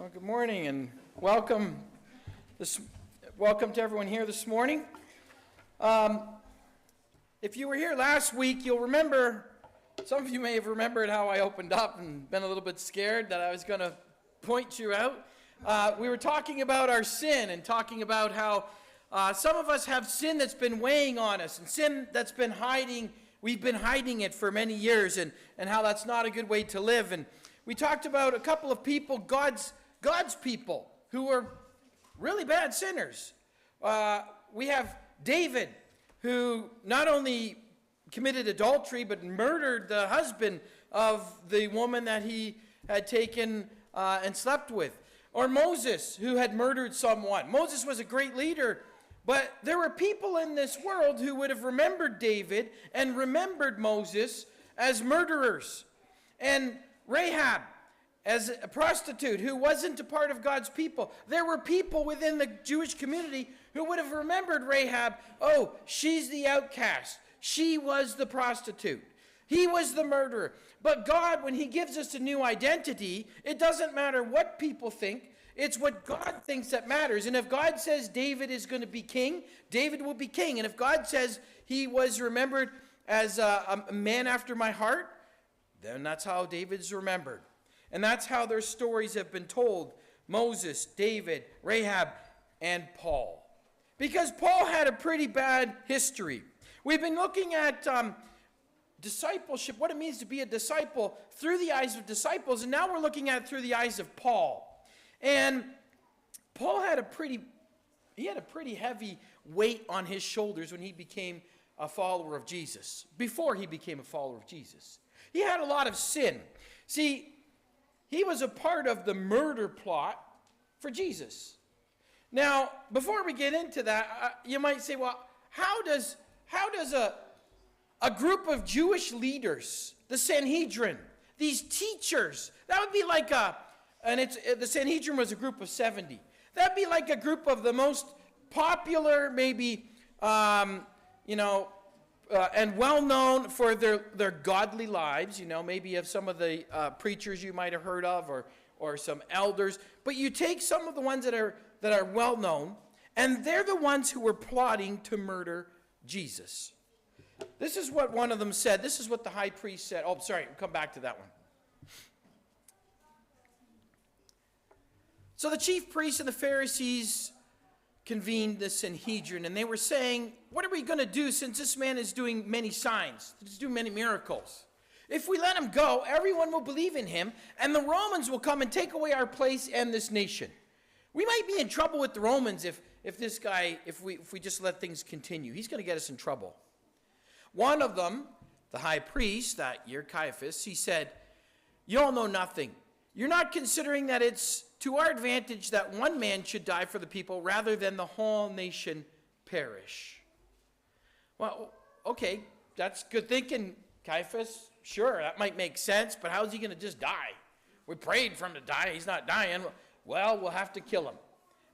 Well, good morning and welcome. Welcome to everyone here this morning. If you were here last week, you'll remember, some of you may have remembered how I opened up and been a little bit scared that I was going to point you out. We were talking about our sin and talking about how some of us have sin that's been weighing on us and sin that's been hiding. We've been hiding it for many years and how that's not a good way to live. And we talked about a couple of people, God's people, who were really bad sinners. We have David, who not only committed adultery, but murdered the husband of the woman that he had taken and slept with. Or Moses, who had murdered someone. Moses was a great leader, but there were people in this world who would have remembered David and remembered Moses as murderers. And Rahab, as a prostitute who wasn't a part of God's people. There were people within the Jewish community who would have remembered Rahab. Oh, she's the outcast. She was the prostitute. He was the murderer. But God, when he gives us a new identity, it doesn't matter what people think. It's what God thinks that matters. And if God says David is going to be king, David will be king. And if God says he was remembered as a man after my heart, then that's how David's remembered. And that's how their stories have been told. Moses, David, Rahab, and Paul. Because Paul had a pretty bad history. We've been looking at discipleship, what it means to be a disciple through the eyes of disciples. And now we're looking at it through the eyes of Paul. And Paul had a pretty heavy weight on his shoulders when he became a follower of Jesus. Before he became a follower of Jesus. He had a lot of sin. See, he was a part of the murder plot for Jesus. Now, before we get into that, you might say, well, how does a group of Jewish leaders, the Sanhedrin, these teachers, that would be like the Sanhedrin was a group of 70. That'd be like a group of the most popular, maybe, and well-known for their godly lives, maybe of some of the preachers you might have heard of or some elders. But you take some of the ones that are well-known, and they're the ones who were plotting to murder Jesus. This is what one of them said. This is what the high priest said. Oh, sorry, we'll come back to that one. So the chief priests and the Pharisees convened the Sanhedrin, and they were saying, what are we going to do since this man is doing many signs, he's doing many miracles? If we let him go, everyone will believe in him, and the Romans will come and take away our place and this nation. We might be in trouble with the Romans if we just let things continue. He's going to get us in trouble. One of them, the high priest that year, Caiaphas, he said, you all know nothing. You're not considering that it's to our advantage that one man should die for the people rather than the whole nation perish. Well, okay, that's good thinking, Caiaphas. Sure, that might make sense, but how's he going to just die? We prayed for him to die. He's not dying. Well, we'll have to kill him.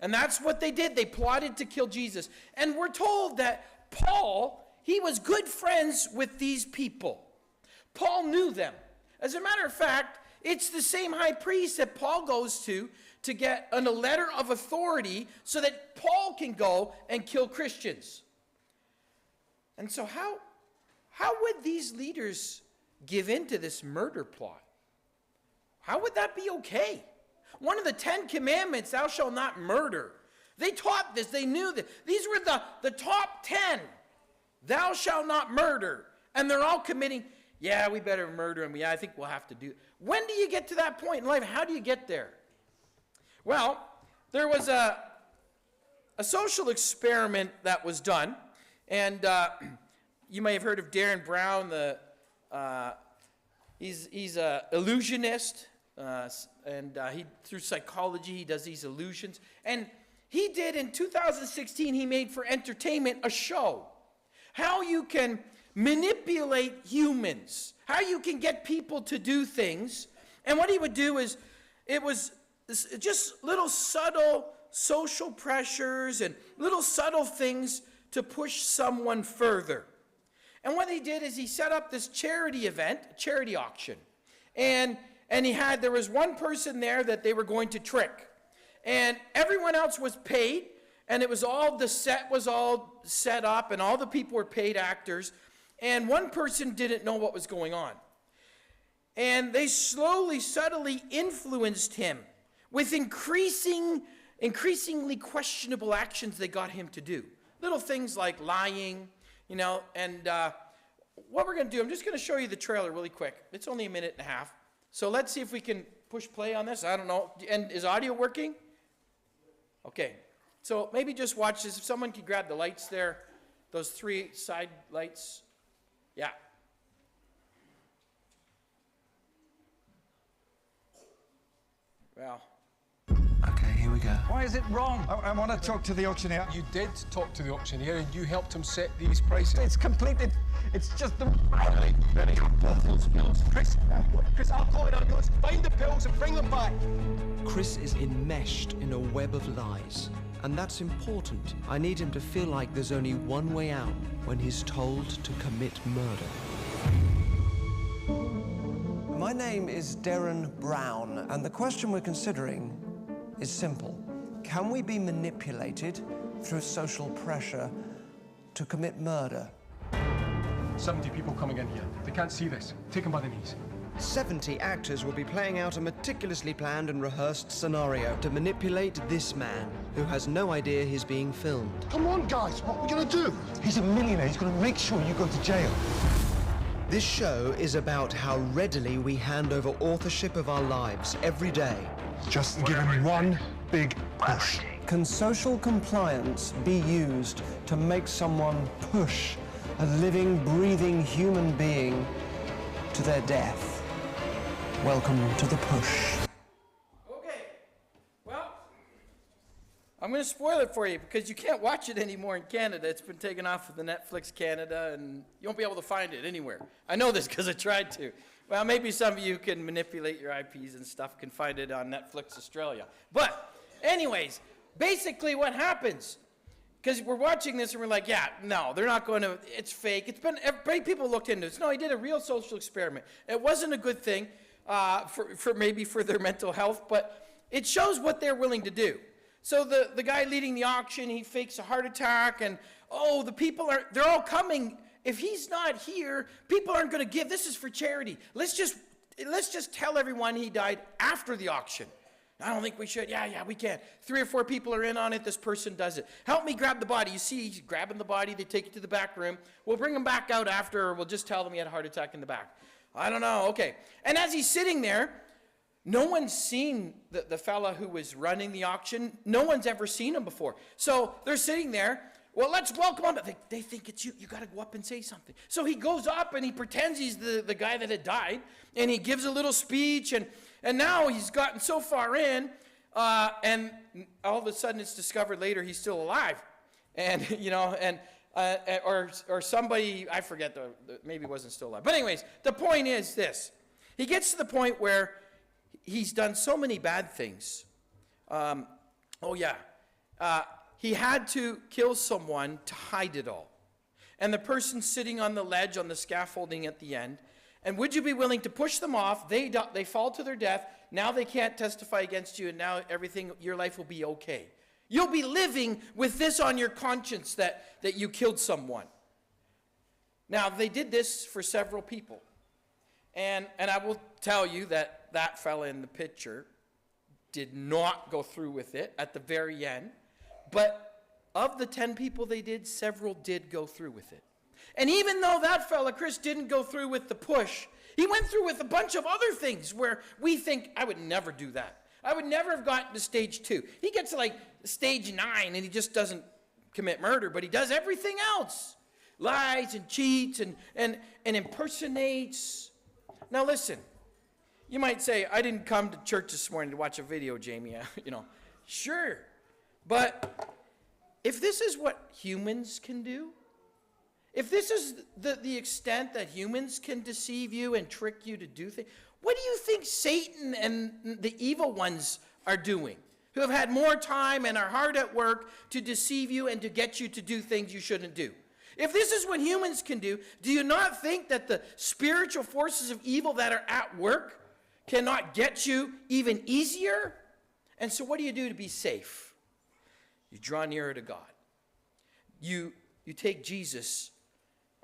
And that's what they did. They plotted to kill Jesus. And we're told that Paul, he was good friends with these people. Paul knew them. As a matter of fact, it's the same high priest that Paul goes to get a letter of authority so that Paul can go and kill Christians. And so how would these leaders give in to this murder plot? How would that be okay? One of the 10 commandments, thou shalt not murder. They taught this. They knew that. These were the top 10. Thou shalt not murder. And they're all committing, yeah, we better murder him. Yeah, I think we'll have to do it. When do you get to that point in life? How do you get there? Well, there was a social experiment that was done. And you may have heard of Darren Brown. He's an illusionist. And through psychology, he does these illusions. And he did, in 2016, he made for entertainment a show. How you can manipulate humans. How you can get people to do things. And what he would do is, it was just little subtle social pressures and little subtle things to push someone further. And what he did is he set up this charity event, charity auction. And And there was one person there that they were going to trick. And everyone else was paid, and the set was all set up, and all the people were paid actors. And one person didn't know what was going on. And they slowly, subtly influenced him with increasingly questionable actions they got him to do. Little things like lying, and what we're going to do, I'm just going to show you the trailer really quick. It's only a minute and a half. So let's see if we can push play on this. I don't know. And is audio working? Okay. So maybe just watch this. If someone could grab the lights there, those 3 side lights. Yeah. Well. Okay, here we go. Why is it wrong? I want to talk to the auctioneer. You did talk to the auctioneer and you helped him set these prices. It's completed. It's just the... Ready. Chris, I'll call it out. Let's find the pills and bring them back. Chris is enmeshed in a web of lies, and that's important. I need him to feel like there's only one way out when he's told to commit murder. My name is Darren Brown, and the question we're considering is simple. Can we be manipulated through social pressure to commit murder? 70 people coming in here. They can't see this. Take them by the knees. 70 actors will be playing out a meticulously planned and rehearsed scenario to manipulate this man, who has no idea he's being filmed. Come on, guys, what are we gonna do? He's a millionaire. He's going to make sure you go to jail. This show is about how readily we hand over authorship of our lives every day. Just give him one big push. Can social compliance be used to make someone push a living, breathing human being to their death? Welcome to The Push. Okay. Well, I'm going to spoil it for you because you can't watch it anymore in Canada. It's been taken off of the Netflix Canada, and you won't be able to find it anywhere. I know this because I tried to. Well, maybe some of you can manipulate your IPs and stuff, can find it on Netflix Australia. But anyways, basically what happens, because we're watching this and we're like, yeah, no, they're not going to, it's fake. It's been, people looked into this. No, he did a real social experiment. It wasn't a good thing maybe for their mental health, but it shows what they're willing to do. So the guy leading the auction, he fakes a heart attack, and the people they're all coming. If he's not here, people aren't going to give. This is for charity. Let's just tell everyone he died after the auction. I don't think we should. Yeah, we can. 3 or 4 people are in on it. This person does it. Help me grab the body. You see, he's grabbing the body. They take it to the back room. We'll bring him back out after, or we'll just tell them he had a heart attack in the back. I don't know. Okay. And as he's sitting there, no one's seen the fella who was running the auction. No one's ever seen him before. So they're sitting there. Well, let's welcome him. They think it's you. You got to go up and say something. So he goes up and he pretends he's the guy that had died. And he gives a little speech. And now he's gotten so far in. And all of a sudden it's discovered later he's still alive. And, or somebody, I forget, maybe he wasn't still alive. But anyways, the point is this. He gets to the point where he's done so many bad things. He had to kill someone to hide it all. And the person sitting on the ledge on the scaffolding at the end. And would you be willing to push them off? They fall to their death. Now they can't testify against you, and now your life will be okay. You'll be living with this on your conscience that you killed someone. Now, they did this for several people. And I will tell you that fella in the picture did not go through with it at the very end. But of the 10 people they did, several did go through with it. And even though that fella, Chris, didn't go through with the push, he went through with a bunch of other things where we think, I would never do that. I would never have gotten to stage 2. He gets to like stage 9 and he just doesn't commit murder, but he does everything else. Lies and cheats and impersonates. Now listen, you might say, I didn't come to church this morning to watch a video, Jamie. Sure. But if this is what humans can do, if this is the extent that humans can deceive you and trick you to do things, what do you think Satan and the evil ones are doing, who have had more time and are hard at work to deceive you and to get you to do things you shouldn't do? If this is what humans can do you not think that the spiritual forces of evil that are at work cannot get you even easier. And so what do you do to be safe? You draw nearer to God. You take Jesus.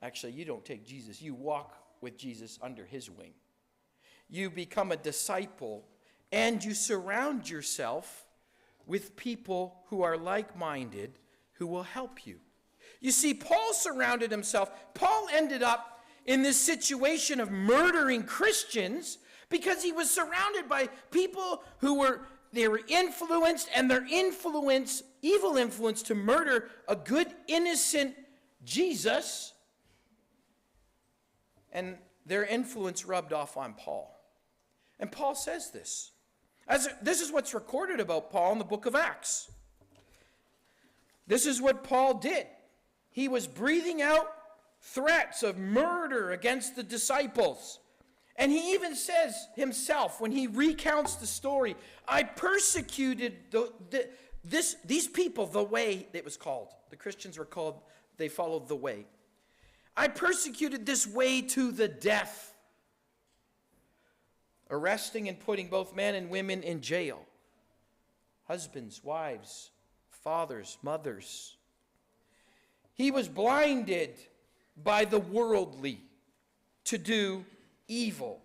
Actually, you don't take Jesus. You walk with Jesus under his wing. You become a disciple, and you surround yourself with people who are like-minded, who will help you. You see, Paul surrounded himself. Paul ended up in this situation of murdering Christians because he was surrounded by people who were influenced, and their influence, evil influence, to murder a good, innocent Jesus. And their influence rubbed off on Paul. And Paul says this. This is what's recorded about Paul in the book of Acts. This is what Paul did. He was breathing out threats of murder against the disciples. And he even says himself, when he recounts the story, I persecuted these people, the way it was called. The Christians were called, they followed the way. I persecuted this way to the death, arresting and putting both men and women in jail, husbands, wives, fathers, mothers. He was blinded by the worldly to do evil.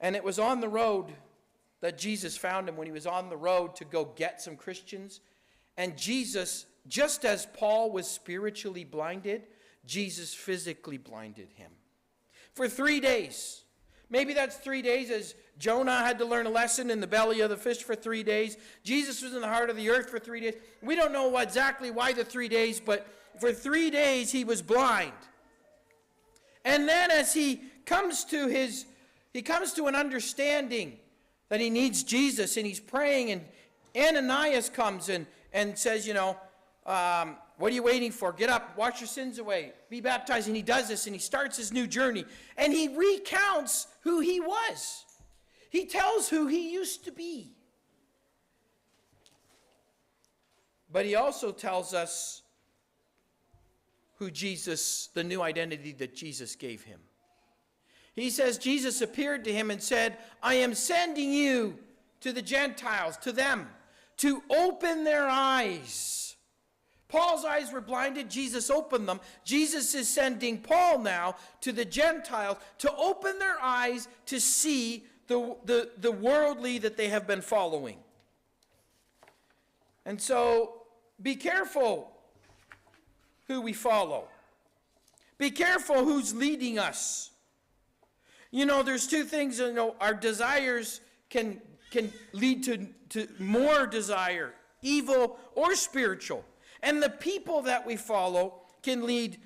And it was on the road that Jesus found him, when he was on the road to go get some Christians. And Jesus, just as Paul was spiritually blinded, Jesus physically blinded him. For 3 days. Maybe that's 3 days as Jonah had to learn a lesson in the belly of the fish for 3 days. Jesus was in the heart of the earth for 3 days. We don't know exactly why the 3 days, but for 3 days he was blind. And then as he comes to an understanding that he needs Jesus, and he's praying, and Ananias comes and says, what are you waiting for? Get up, wash your sins away, be baptized. And he does this, and he starts his new journey. And he recounts who he was. He tells who he used to be. But he also tells us who Jesus, the new identity that Jesus gave him. He says Jesus appeared to him and said, I am sending you to the Gentiles, to them, to open their eyes. Paul's eyes were blinded. Jesus opened them. Jesus is sending Paul now to the Gentiles to open their eyes to see the worldly that they have been following. And so be careful who we follow. Be careful who's leading us. There's two things. Our desires can lead to more desire, evil or spiritual. And the people that we follow can lead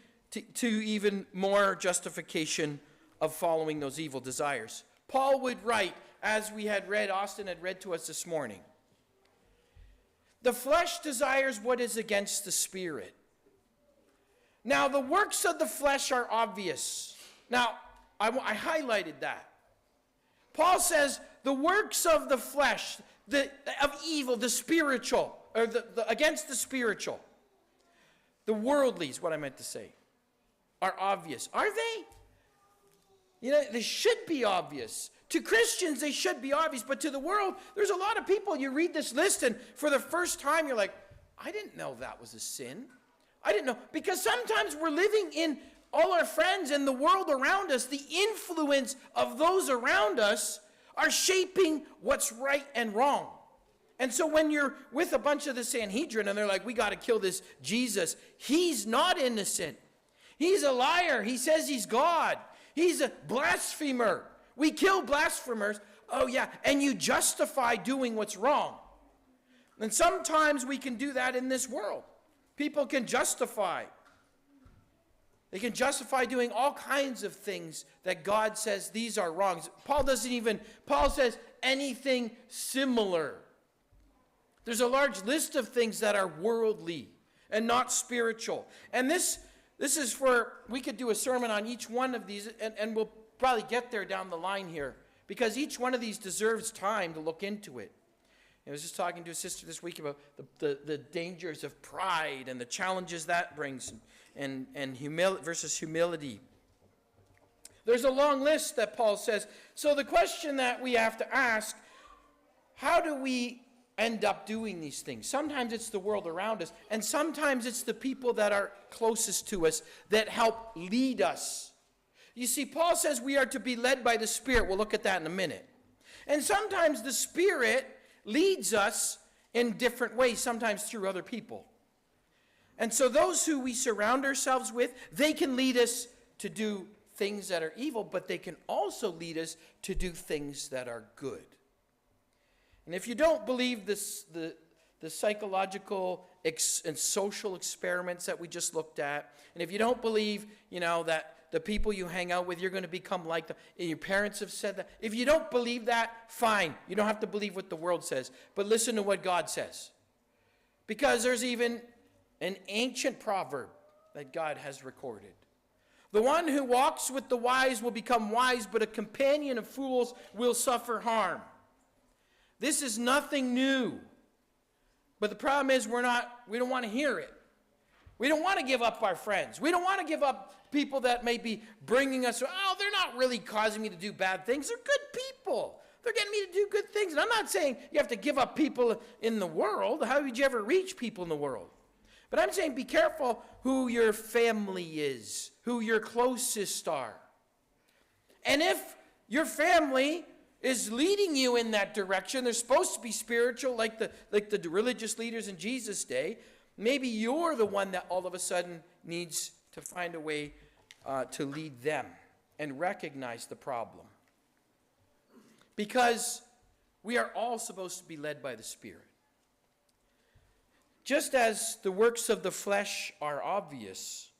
to even more justification of following those evil desires. Paul would write, as we had read, Austin had read to us this morning, the flesh desires what is against the spirit. Now, the works of the flesh are obvious. Now, I highlighted that. Paul says the works of the flesh, of evil, the spiritual, or against the spiritual, the worldly is what I meant to say, are obvious. Are they? They should be obvious. To Christians, they should be obvious. But to the world, there's a lot of people, you read this list, and for the first time, you're like, I didn't know that was a sin. I didn't know. Because sometimes we're living in all our friends and the world around us, the influence of those around us are shaping what's right and wrong. And so when you're with a bunch of the Sanhedrin and they're like, we got to kill this Jesus, he's not innocent. He's a liar. He says he's God. He's a blasphemer. We kill blasphemers. Oh yeah, and you justify doing what's wrong. And sometimes we can do that in this world. People can justify. They can justify doing all kinds of things that God says these are wrong. Paul says anything similar. There's a large list of things that are worldly and not spiritual. And this is we could do a sermon on each one of these, and we'll probably get there down the line here, because each one of these deserves time to look into it. I was just talking to a sister this week about the dangers of pride and the challenges that brings, and humility versus humility. There's a long list that Paul says. So the question that we have to ask, how do we end up doing these things? Sometimes it's the world around us, and sometimes it's the people that are closest to us that help lead us. You see, Paul says we are to be led by the Spirit. We'll look at that in a minute. And sometimes the Spirit leads us in different ways, sometimes through other people. And so those who we surround ourselves with, they can lead us to do things that are evil, but they can also lead us to do things that are good. And if you don't believe this, the psychological and social experiments that we just looked at, and if you don't believe, that the people you hang out with, you're going to become like them, and your parents have said that, if you don't believe that, fine. You don't have to believe what the world says, but listen to what God says. Because there's even an ancient proverb that God has recorded. The one who walks with the wise will become wise, but a companion of fools will suffer harm. This is nothing new. But the problem is we don't want to hear it. We don't want to give up our friends. We don't want to give up people that may be bringing us, they're not really causing me to do bad things. They're good people. They're getting me to do good things. And I'm not saying you have to give up people in the world. How would you ever reach people in the world? But I'm saying be careful who your family is, who your closest are. And if your family is leading you in that direction, they're supposed to be spiritual like the religious leaders in Jesus' day, maybe you're the one that all of a sudden needs to find a way to lead them and recognize the problem. Because we are all supposed to be led by the Spirit. Just as the works of the flesh are obvious,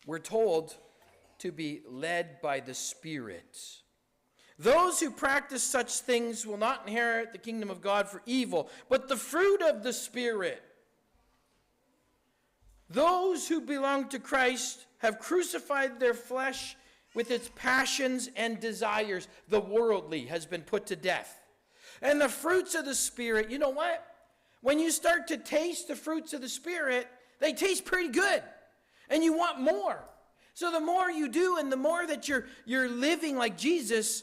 we're told to be led by the Spirit. Those who practice such things will not inherit the kingdom of God for evil, but the fruit of the Spirit. Those who belong to Christ have crucified their flesh with its passions and desires. The worldly has been put to death. And the fruits of the Spirit, you know what? When you start to taste the fruits of the Spirit, they taste pretty good. And you want more. So the more you do and the more that you're living like Jesus,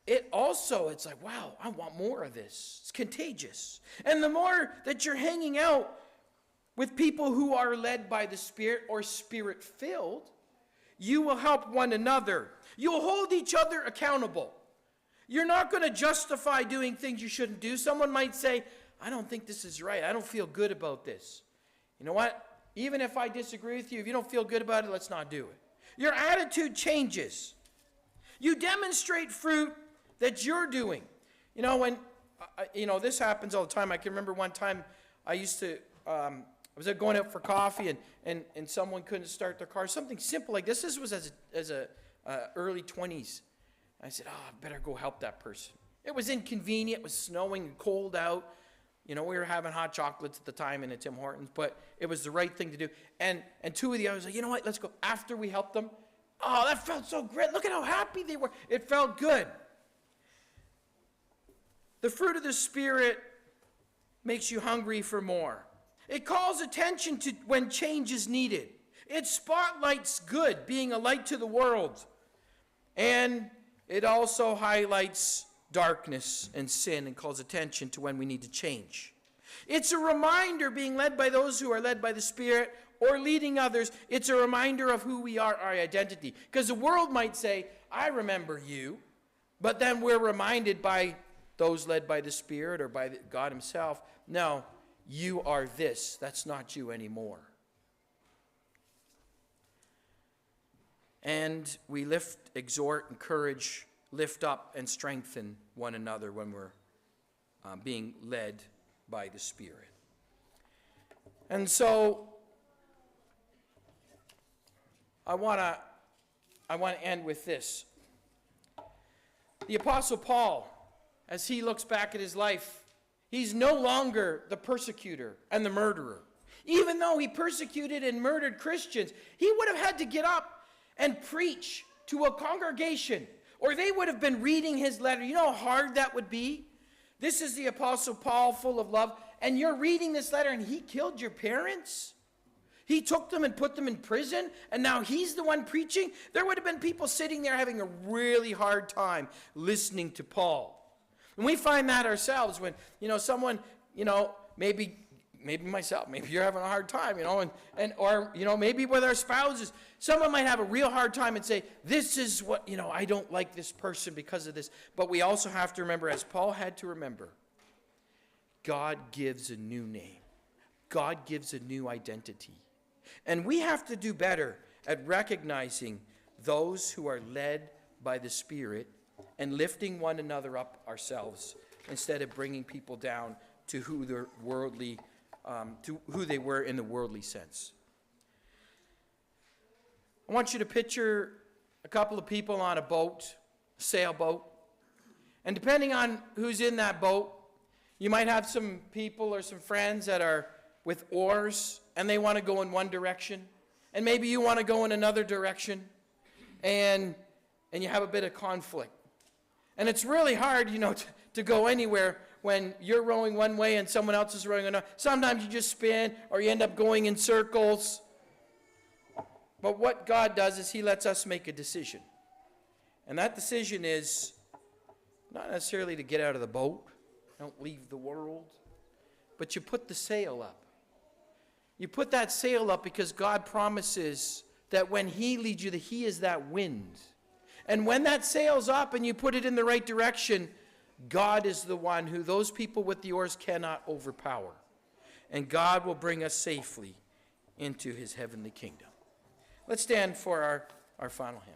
it's like, wow, I want more of this. It's contagious. And the more that you're hanging out with people who are led by the Spirit or Spirit-filled, you will help one another. You'll hold each other accountable. You're not going to justify doing things you shouldn't do. Someone might say, I don't think this is right. I don't feel good about this. You know what? Even if I disagree with you, if you don't feel good about it, let's not do it. Your attitude changes. You demonstrate fruit that you're doing. When this happens all the time. I can remember one time I was going out for coffee and someone couldn't start their car. Something simple like this. This was as a early 20s. I said, I better go help that person. It was inconvenient. It was snowing and cold out. We were having hot chocolates at the time in a Tim Hortons, but it was the right thing to do. And two of the others were like, you know what, let's go. After we helped them, that felt so great. Look at how happy they were. It felt good. The fruit of the Spirit makes you hungry for more. It calls attention to when change is needed. It spotlights good, being a light to the world. And it also highlights darkness and sin and calls attention to when we need to change. It's a reminder, being led by those who are led by the Spirit or leading others. It's a reminder of who we are, our identity. Because the world might say, I remember you, but then we're reminded by those led by the Spirit or by God himself, no, you are this. That's not you anymore. And we lift, exhort, encourage, lift up, and strengthen one another when we're being led by the Spirit. And so I want to end with this. The Apostle Paul, as he looks back at his life, he's no longer the persecutor and the murderer. Even though he persecuted and murdered Christians, he would have had to get up and preach to a congregation, or they would have been reading his letter. You know how hard that would be? This is the Apostle Paul, full of love, and you're reading this letter, and he killed your parents? He took them and put them in prison, and now he's the one preaching. There would have been people sitting there having a really hard time listening to Paul. And we find that ourselves when, someone, maybe myself, maybe you're having a hard time, or maybe with our spouses, someone might have a real hard time and say, this is what, I don't like this person because of this. But we also have to remember, as Paul had to remember, God gives a new name. God gives a new identity. And we have to do better at recognizing those who are led by the Spirit and lifting one another up ourselves instead of bringing people down to who they're worldly, to who they were in the worldly sense. I want you to picture a couple of people on a boat, a sailboat, and depending on who's in that boat, you might have some people or some friends that are with oars, and they want to go in one direction, and maybe you want to go in another direction, and you have a bit of conflict. And it's really hard, to go anywhere when you're rowing one way and someone else is rowing another. Sometimes you just spin, or you end up going in circles. But what God does is he lets us make a decision. And that decision is not necessarily to get out of the boat, don't leave the world, but you put the sail up. You put that sail up because God promises that when he leads you, that he is that wind. And when that sail's up and you put it in the right direction, God is the one who those people with the oars cannot overpower. And God will bring us safely into his heavenly kingdom. Let's stand for our final hymn.